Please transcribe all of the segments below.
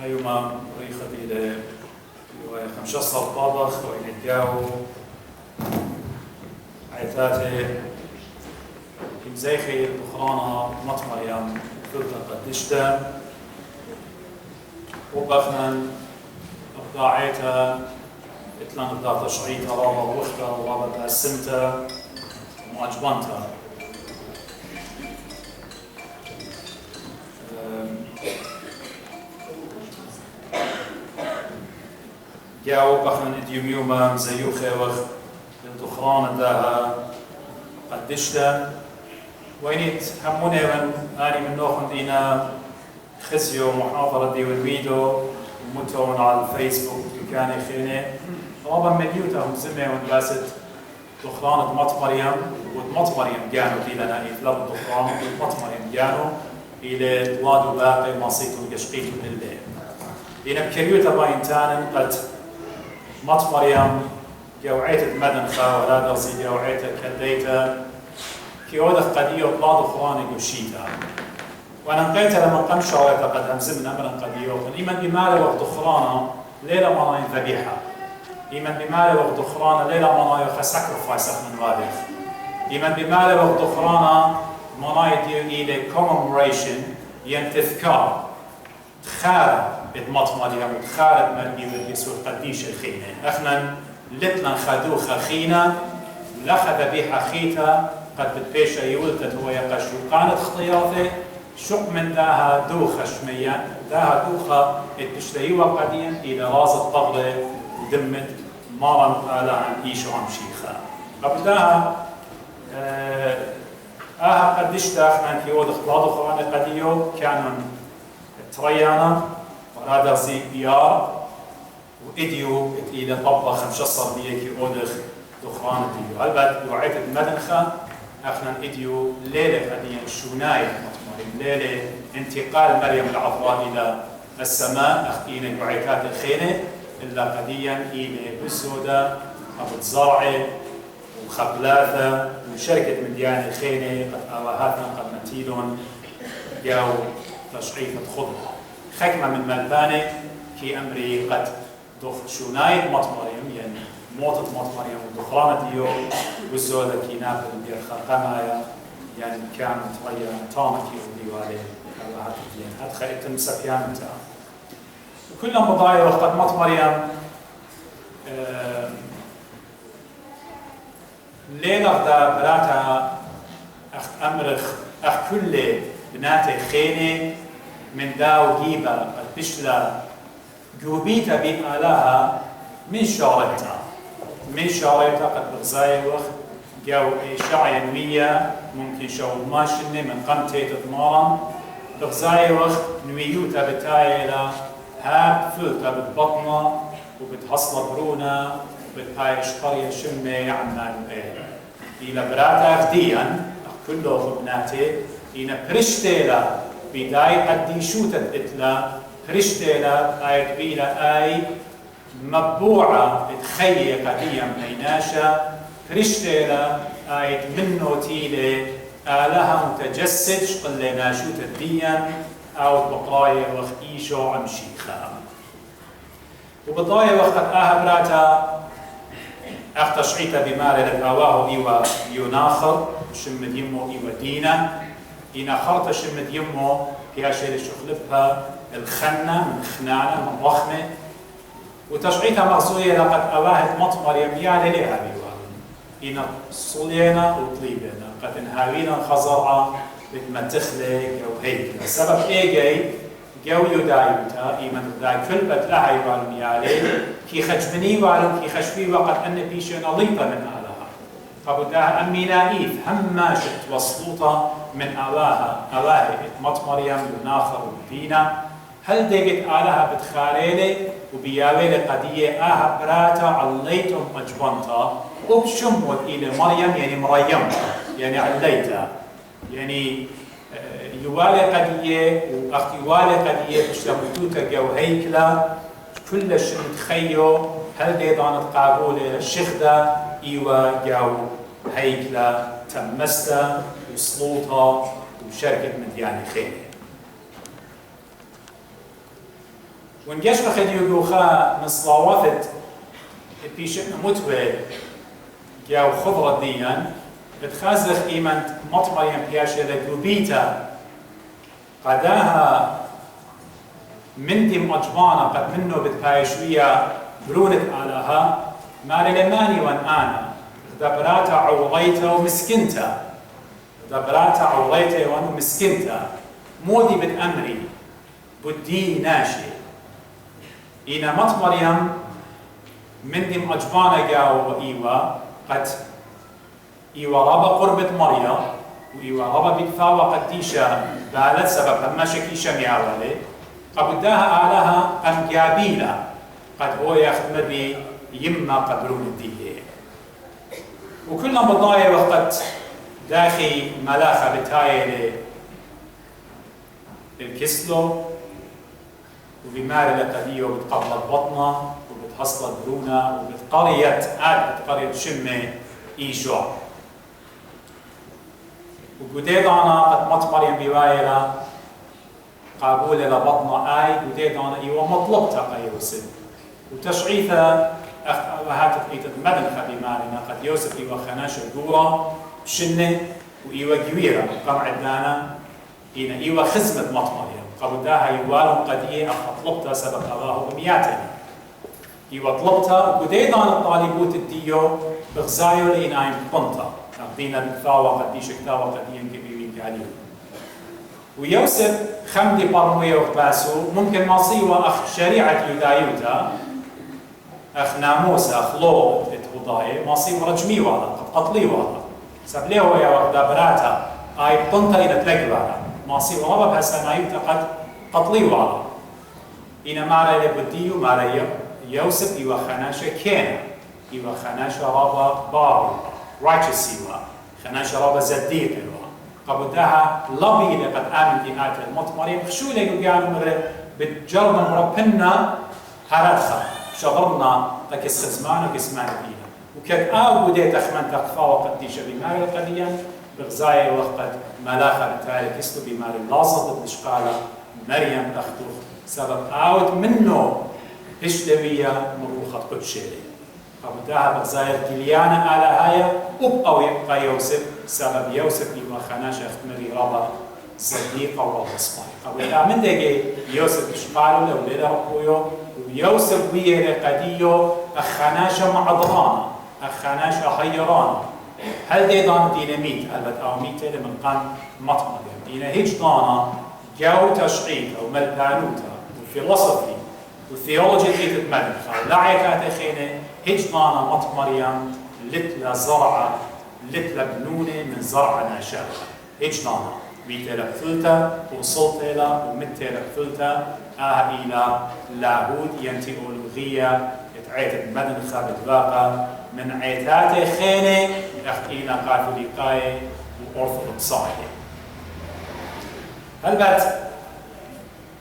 يوم ريخة إلى خمشة طابخ وإلى الجاو عيتاته إمزيخي بخرانا مطمر يام فلتا قدشتا وبخنا أبداعيتا إتلان أبداع تشعيتا رابا وختا ورابا السمتا ومعجبانتا جاو بخنا إديوم يوما زيوخي وخ الدخران داها قدشتا وينيت هموني من آني من نوخن دينا خزيو محاضرة دي والفيديو ومتون على الفيسبوك كان خيني رابا مليوتا مزمي ونباسد دخرانة مط مريم ومط مريم جانو ديلنا إفلاب الدخران ومط مريم جانو إلى وادو باقي مصيتو قشقيتو للبيت دينا بكريوتا باينتان قد مط مريم جوعيت مدن خا ولا درسي جوعيت كديتا كي أودخ قديو بعض أخواني قشيتا وأنا نقيت لما قم شويت قد همزمنا أمرا قديو إيمن بمال وقت أخرانا ليلة مراين ذبيحة إيمن بمال وقت أخرانا ليلة مراين خساكرفايس من والد إيمن بمال وقت أخرانا مراين ديو إلى commemoration ينتذكار تخارب إدمات مريم وتخارب مريم يسوع قديش الخينة احنا لتنا خدوخ خينا لخذ بيها خيتا قد بتبيش يولتت هو يقشو قانت اختياطي شق من داها دوخة شمية داها دوخة اتشتيوا قديا إلى راس الطغلة دمت مارا آلا عن إيشو عم شيخا قبلها قدشتا احنا في وضخ بلاضو خواني قديو كانوا تريانا ورادر زي بيار وإديو إلى طبخ خمشصر بيكي أودخ دخران ديو هلبت وعيت المدنخة احنا إديو ليلة قديا شوناية ليلة انتقال مريم العذراء إلى السماء أخينا وعيتات الخينة إلا قديا إلى بسودة أبو الزرعة وخبلاثة وشركة مديان الخينة قد أواهاتنا قد نتيلون جاو تشعيفة خضرة خكمة من ملبانة كي أمري قد دخ شوناية مط مريم يعني موتة مط مريم ودخرانة ديو وزودة كي نابل بير خرقمايا يعني كان تغير طامكي وديوالي أواهات الدين أدخل التمسك يامتا وكلهم بضايا وقت مط مريم ليلة دا براتا أخت أمرخ أخ كل بناتي خيني من داو جيبة قد بشلا جوبيتا بآلاها من شارتها قد بغزاي وقت جو إشاع ينوية ممكن شو ماشنة من قمتي تضمارا بغزاي وقت نويوتا بتايلا هاب فلتا بتبطنا وبتحصل برونا وبتهايش قرية شمي عمان إلى براتا أخديا كله بناتي إلى برشتيلا بداية قديشوتا إتلا برشتيلا آي كبيرة آي مبوعة تخيي قديا ميناشا برشتيلا آي منو تيلي آلها متجسد شقل ناشوتا الديا أو بقرايا وخيشو عمشيخا وبضايا وقت براتا أخت شعيتا بمال الأواه إيوا يناخر شمد يمو إيوا دينا إنا خرطة شمد يمو فيها شيء شخلفها الخنة من خنانة من رخمة وتشعيتها مغزوية لقد أواهت مطمر يميال لها بيوان إنا صلينا وطليبنا قد انهاوينا خزرعة بتمتخلق أو هيك السبب إيه جاي جو يدايوتا إيمان داي كل بتلها يوالم يالي كي خجبني والم كي خشبي وقد أن بيشي نليطة من آلها فبداها أمي نايف هم شت وصلوطة من آلها مط مريم يناخر وبينا هل ديقت آلها بتخاريلي وبياويلي قدية براتا عليتم أجبنتا وبشمود إلى مريم يعني مريمتا يعني عليتا يعني يوالي قدية وأختي والي قدية بشتمتوتا جو هيكلا كل شيء تخيو هل دي دانت قابولة الشخدة إيوا جو هيكلا تمستا وصلوطها وشركة مدياني خيري ونجاش بخد يوخا مصلاوفت بيش متوى جاو خضرة ديا بتخازخ إيمانت مطمريم بياشة لجوبيتا قداها من دي مأجبانا قد منه بتبايشوية برونت آلها ماري لماني وان آنا دبراتا عوضيتا ومسكنتا دبراتا عوضيتا وان ومسكنتا مودي بتأمري بدي ناشي إينا مطمريم من دي مأجبانا جاو إيوا قد إيوا رابا قربة مريا وإيوا رابا بكثاوة قديشة بالت سبب هما شكيشة ميعوالي قبداها آلها قم جابيلا قد هو يخدم بي يما قدرون الديه وكلنا بضايا وقت داخي ملاخة بتاية للكسلو وبماري لقديه وبتقبل البطنة وبتحصل البرونة وبتقرية بتقرية شمة إيشوع وقديدانا قد مطمريم بوايلا قابول لبطنة آي قديدانا إيوه مطلبتا قيوسد وتشعيثا وهات تقيت المدن خبي مارنا قد يوسف إيوه خناش الدورة بشنة وإيوه جويرة قمع الدانا إينا إيوه خزمة مطمريم قبداها يوالهم قديه أطلبتا سبب أباه أمياتنا إيوه طلبتا وقديدانا الطالبوت الديو بغزايو لإنايم قنطة أخذينا بكثاوة قديش كثاوة قديم كبيرين كعليم ويوسف خمدي برموية وقباسو ممكن مصيوة أخ شريعة يدايوتا أخ ناموس أخ لو اتوضاي مصيوة رجمي والا قطلي والا سبليه ويا وقدا براتا آي قنطة إلى تلقي والا مصيوة ربا بحسنايوتا قد قطلي والا إنا مارا لبديو مارا يوسف إيوا خناشة كينا إيوا خناشة ربا بارو righteous إيوا خناشة ربا زديق إيوا قبدها لبي لقد آمن دي آية المطمرين خشو ليقو قيانو مرة بتجرنا مربنا هردخا شغلنا تكس خزمان وكسمان فينا وكاد بديت أخمن تقفى وقديشة بماري القديا بغزايا وقت ملاخة بتالي كستو بماري لازط الإشقالة مريم أختوخ سبب منه إشلوية مروخة قدشيري قبدها بغزايا كليانا على هاي أو يبقى يوسف سبب يوسف يبقى خناش اختمري ربا صديقة وربا صباي قبدها من دقي يوسف إشقاله لوليدا ربويو ويوسف ويا قديو أخناشة معضرانة أخناشة حيرانة هل دي دان ديناميت البت أو ميتة لمن قام مطمر دينا هيج دانا جو تشعيد أو ملبانوتا وفلسفي والثيولوجي اللي تتملك لعيكات خينه هيج دانا مطمريم لتلا زرعة لتلا بنونة من زرعة ناشئة هيج دانا ميتة لفلتا وصلت إلى ومتة لفلتا إلى لاهوت ينتي أولوغية يتعيت مدن خابت باقة من عيتات خينة إلى كاثوليقاية وأرثوذكساية هلبت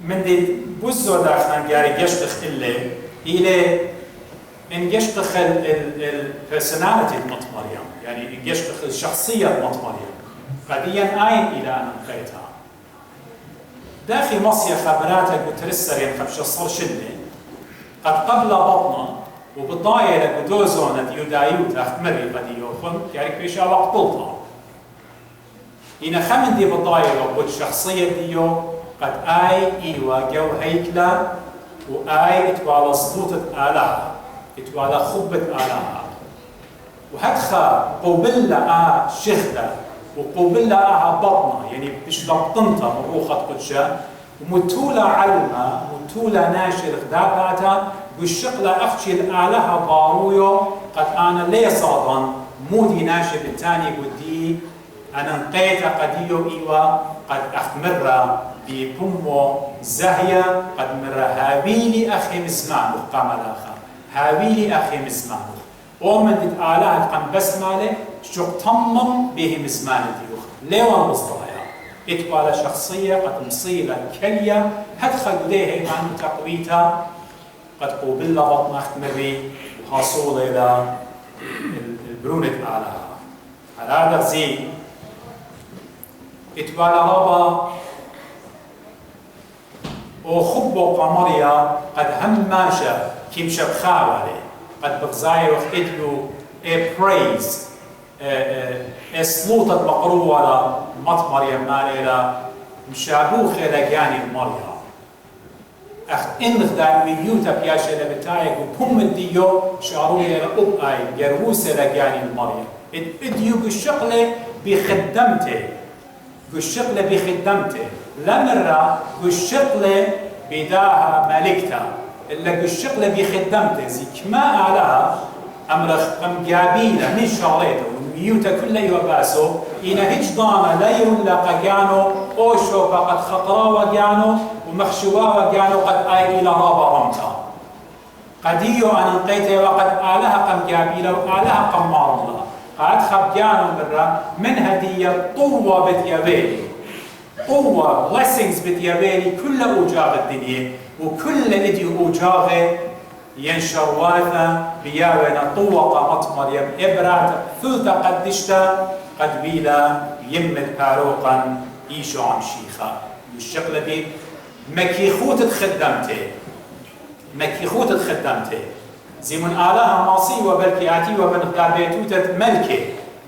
من دي بوزو داخلان جاري يشتخ إلى إن يشتخ البرسوناليتي المطمريم يعني إن يشتخ الشخصية المطمريم قديا آين إلى أن أنقيتها داخل مصيا خبراتك وترسر ينخبش الصر شنة قد قبل بطنا وبالضاية لقدوزونة يودايوت أختمري قد يوخن يعني بيشا وقت بلطة إن خمن دي بالضاية وقود شخصية ديو قد إيوا جو هيكلا اتوالا صدوتة آلها اتوالا خبة آلها وهدخا قوبلا شخدة وقوبلا بطنة يعني بش بطنتا مروخة قدشة ومتولى علمة متولى ناشر غداباتا بالشقلة أخشي الآلها بارويو قد أنا لي صادن مودي ناشر الثاني بدي أنا انقيت قديو إيوا قد أخمر ببمو زهية قد مر هابيلي أخي مزمان وقام الآخر هابيلي أخي مزمان ومن دي آلها قم بس ماله شو تمم به مزمان ديوخ ليوان مصطلحة اتوالا شخصية قد مصيلة كلية هدخل ليه عن تقويتها قد قوبل بطن أختمري وحصول إلى البرونة آلها على هذا زي اتوالا رابا وخبو قمريا قد هم ماشا كيم شبخاوله قد بغزاي وقت ادلو praise سلوطة مقروة مط مريم ماليلا مشابوخ لجاني المريا أخ إن خدام ميوتا بياشة لبتاعك وبهم الديو شعروية لأبقاي جروسة لجاني المريا اديو بالشغلة بخدمته بالشغلة بخدمته لا مرة بالشغلة بداها ملكتا إلا بالشغلة بخدمته زي كما أعلاها أمرخ قم جابينا من شغلته وميوتا كله يوباسو إنا هيج ضانا لا يولا جانو أوشو فقد خطرا وجانو ومخشوا وجانو قد آي إلى رابا رمتا قديو أن انقيته وقد آلها قم جابينا وآلها قم مارضا قد خب جانو مرة من هدية طوة بتيابيلي طوة blessings بتيابيلي كل أوجاغ الدنيا وكل إديو أوجاغه ينشر وارثا بياونا طوقة مطمر يم إبرات ثلثة قدشتا قد بيلا يمت باروقا إيشو عن شيخا والشغلة دي مكيخوت تخدمته مكيخوت تخدمته زي من آلها ماصي وبالكياتي ومن قابيتوتة ملكة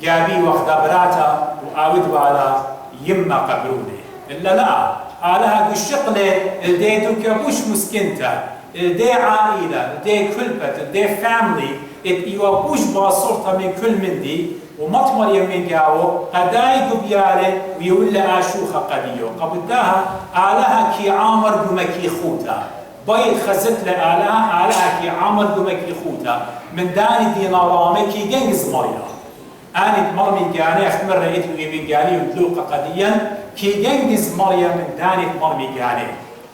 جابي وخدبراتا وآود على يما قبرونه إلا لا آلها الشغلة الديتو كبوش مسكنتا دي عائلة، دي كلبت، دي فاميلي، يوابوش باصورتا من كل من دي ومطمر يمين جاو هداي قبيالة ويقول لها شوخة قديو قبلتها آلها كي عامر بمكي خوتا بايد خزت لآلها آلها كي عامر بمكي خوتا من داني دينارامي كي جنز مريا آني مر من جاني أخمر رأيت من جاني ودلوقة قديا كي جنز مريا من داني مر من جاني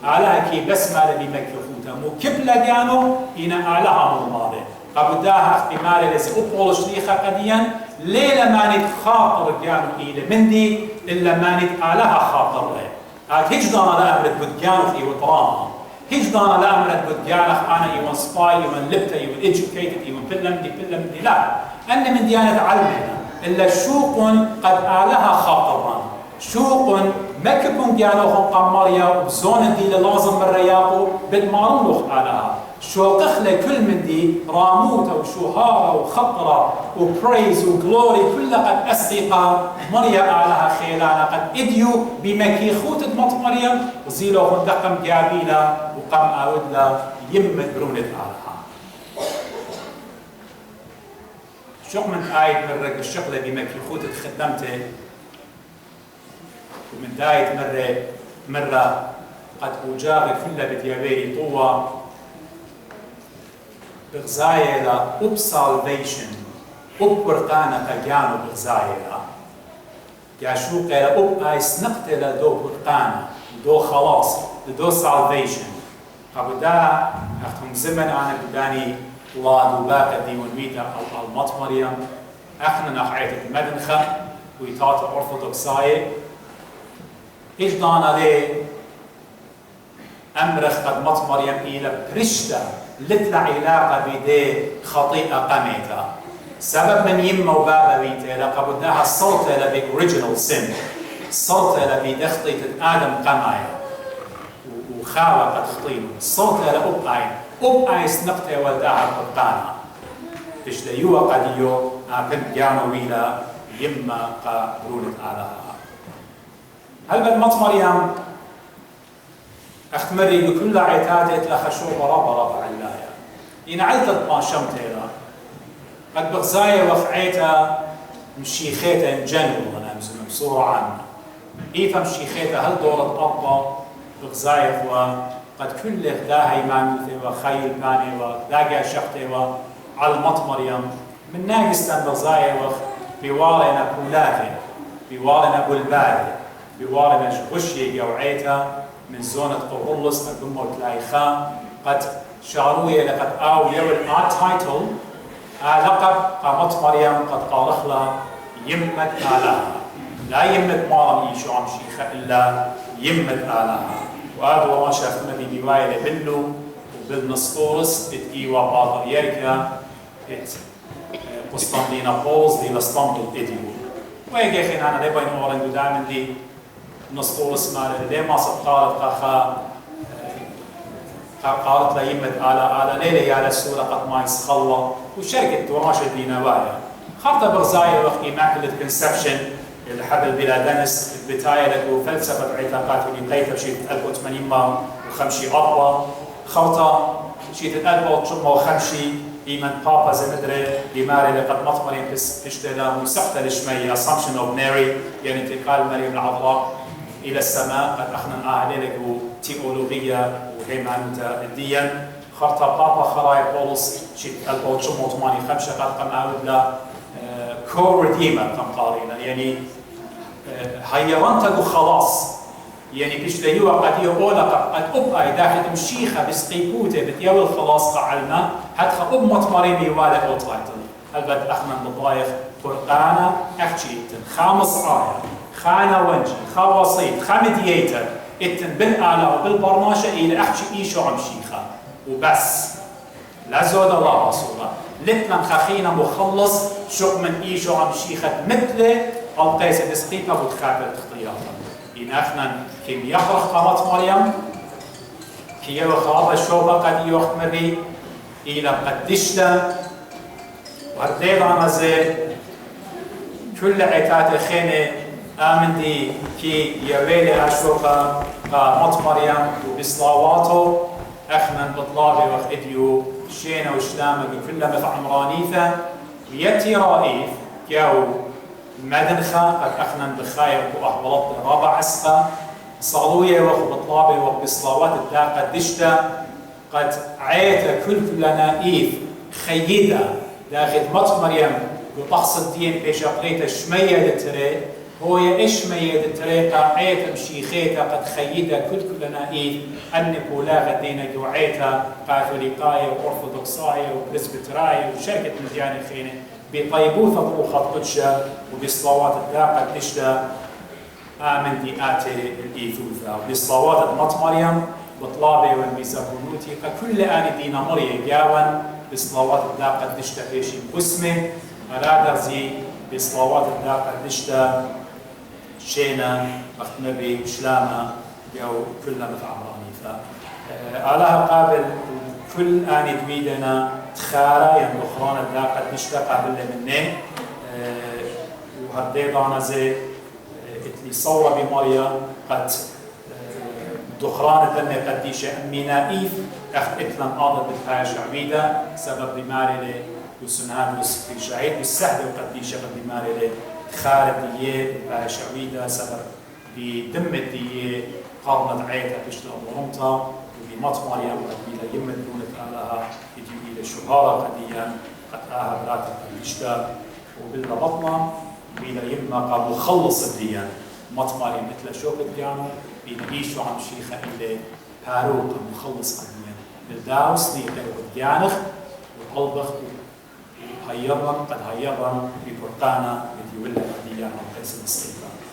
آلها كي بسمة بمكي خوتا مكبلة جانو إن آلها مرماري قبلتها احتمال لسي أبول شريخة قديا ليلة ما نتخاطر جانو إلى مندي إلا ما نتآلها خاطر له هجدانا لا أمرت بدجانو في وطراما هجدانا لا أمرت بدجانو أنا يوان سباي يوان لبتا يوان educated يوان بلمدي لا أن من ديانة علمنا إلا شوق قد آلها خاطران شوق مكبون جانو خم قمريا وبزون دي لازم من رياقو بالمارون لوخ آلها شوقخ لكل من دي راموتا وشهارة وخطرة وبريز وجلوري كل قد أسقى مريا علىها خيلانا قد إديو بمكيخوت مط مريم وزيلو خندقم جابيلا وقم أودلا يمت برونت علىها شوق من آية من رق الشغلة بمكيخوت خدمته ومن دايت مرة قد أجاغ كل بديابيري طوة بغزايلا أب سالفيشن أب برقانة تجانو بغزايلا ياشوقيلا أب آيس نقتلا دو برقانة دو خلاص دو سالفيشن قبدا أختم زمن أنا بداني لا دوباك ديون ميتا أو المطمريم أخنا نحعيت المدنخة ويتات أرثوذكساية إيش دانا ليه أمرخ قد مطمريم إلى برشتا لتلا علاقة بدي خطيئة قميتا سبب من يمه وبابا بيته لقبدناها الصوت لبي original sin الصوت لبي دخطيت آدم قمايا وخاوة قد خطينه الصوت لأبقاي سنقطة ولداها القرقانة إيش ليوا قديو كنت جانو ويلا يمه قبرونة آلها هل بالمطمريم أختمري كل عتادة لخشو برا علايا إن عدت ما شمتها قد بغزايا وفعيتها مشيخيتها جنو أنا بصورة عامة إيفا مشيخيتها هل دورة أبا بغزايا قد كل إخداها إمامته وخيل باني ولاقى شخته على المطمريم من ناقص بغزايا بوالنا كولاته بوالنا بلباله بوالنا غشي قوعيتها من زونة قرولس أقوم وتلايخا قد شعروية لقد يول تايتل لقب قامت مريم قد قالخلا يمت آلها لا يمت مارم يشو عم شيخة إلا يمت آلها وهذا وما شافنا بنواية لبلو وبالنسطورس إيوا باطر يركا قسطنطينوبولس دي لاسطنبول إديو ويجي خين أنا لبين أورنجو دائما دي نسطورس مال ليه ما سبقالت قاخا قالت له يمد آلا ليلة يا السورة قد ما يسخلا وشركة وراشة دينوايا خاطر برزايا وقت Immaculate Conception الحبل بلا دنس البتاية لكو فلسفة علاقات اللي قيتها بشيء 1850 أربعة خاطر شيء 1850 إيمان بابا زمدري لماري لقد مطمرين تشتلا مسحتة لشمية Assumption of Mary يعني انتقال مريم العذراء إلى السماء قد أخنا عليك تيولوجية وهيمانة الدين خاطر بابا خراي بولس شيء 1885 قد قام أعود له كو-ريديمر كم قارينا يعني هيرانتك خلاص يعني بيشتيوا قد يقول قد أبقى داخل مشيخة بسقيبوته بتيول الخلاص قعلنا حتى أب مطمرين يوالك أو تايتل البت أخنا بضايخ قرآن أحشيتن خامس آية خانا ونجي خا وسيط خا مدياتر اتن بالآلة وبالبرناشة إلى أحشي إيشو عم شيخة وبس لا زود الله رسوله لتنا خخينا مخلص شق من إيشو عم شيخة مثل القيس بسقيبة بتخابر تخطياتا إن أخنا كم يخرج قامت مريم كي يخرج الشوبة قد يخمر بي إلى قدشتا ورديد عمزي كل عتات خينة آمن دي كي يويلي الشوبة قامت مريم وبصلاواته أخنا بطلابي وخديو شينا وشلامة بكل مثل عمرانيثة ويتي رائف ياو مدنخة قد أخنا بخاير وأحبلط رابع عسقة صالوية وبطلابي وبصلاوات الداقة دشتا قد عيت كل نائف خيدة داخل مط مريم وطقس الدين بيش أقريت شمية للتري هو يشمية للتري عيت مشيخيتا قد خيدة كل نائف أنك ولا غدينا وعيتا كاثوليقاية وأرثوذكساية وبرسبتراية وشركة مديانة خينة بطيبوثة روخة قدشة وبصلوات الداقة دشتا آمن دي آتي الإيثوثة وبصلوات المط مريم بطلابي والميزابونوتي كل آن دينا مريم جاوان بصلوات الداقة دشتا بيشي بسمه أرادرزي بصلوات الداقة دشتا شينا وقت نبي شلامة جو كلنا متعمراني فآلها قابل كل آن دويدنا تخارا يعني أخران الداقة دشتا قابل منه وهرديضانا زي اتلي صورة بمريم قد دخران الدنيا قديشة أمينائيف أخذ إتلم آضت بالحياة شعبيدة سبب بماري وسنهان في شعيد بالسهدة وقديشة قد بماري خارج دية بالحياة شعبيدة سبب بدم الدية قرنت عيتها بشتغل ورمتها وبمط مريم قد بلا يمد دونة آلها يجي إلى شهارة قديا قد آها براتها قديشتا وبلا بطنة بلا يما قد مخلص الديان مط مريم مثل شوك الديانو بيعيشوا عم شيخة إلى باروق مخلص قديا الداوس دي الديانخ والقلبخ هيرن قد هيرن ببرقانة بدي ولا قديا عم قيس المصيبة